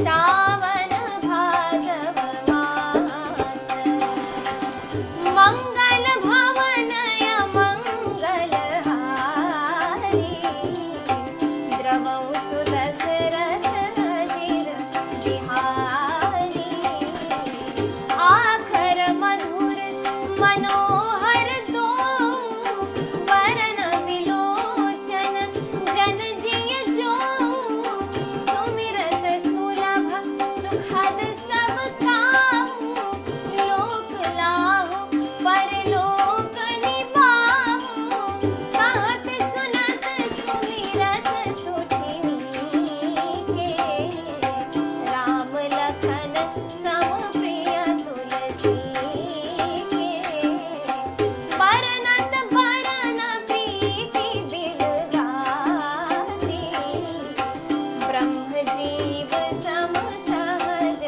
सावन भादव मास, मंगल भवनय मंगलहारी, द्रवौ सुदशरथ अजिर बिहारी, आखर मधुर मनोहर दो, वरन विलोचन जन जिय जो, सुमिरत सुलभ सुखद सब काहू, लोक लाहु परलोक निबाहु, कहत सुनत सुमिरत सुठिनी के, राम लखन सम प्रिय तुलसी के, बरनत बरन प्रीति बिलगाती, ब्रह्म जीव सम सहज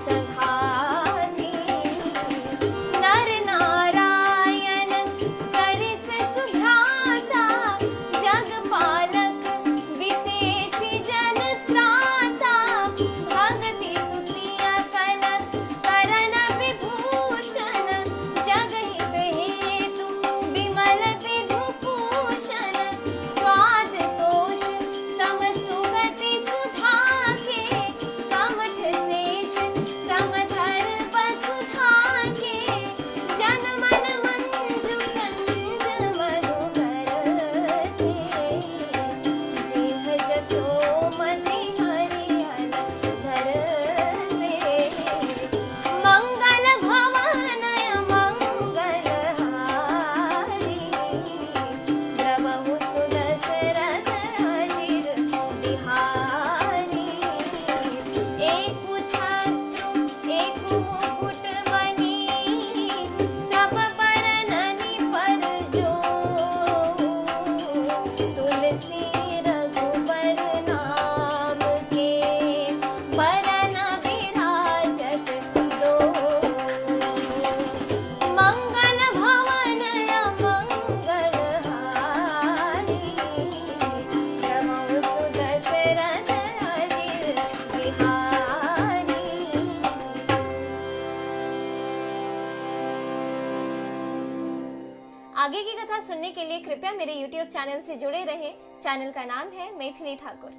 सघाती, नर नारायण सरिस सुभ्राता, जगपालक विशेष जन त्राता, भगति सुतिया कल करन विभूषण, जगहित हेतु विमल विभूषण, स्वाद तोष सम सुगति सुधा के, कमठ शेष समधर वसुधा के, जन मन मंजु कंज मधुकर से, जेह जसोमति हरिहर धर से, मंगल भवनय मंगलहारी, द्रवहु सुदशरथ अजिर बिहारी, एकु छत्रु एकु मुकुट मणि, सब बरननि पर जो, तुलसी रघुबर नाम के, बरन विराजत दो, मंगल भवनय मंगलहारी, द्रवहु सुदशरथ अजिर बिहारी। आगे की कथा सुनने के लिए कृपया मेरे YouTube चैनल से जुड़े रहें। चैनल का नाम है मैथिली ठाकुर।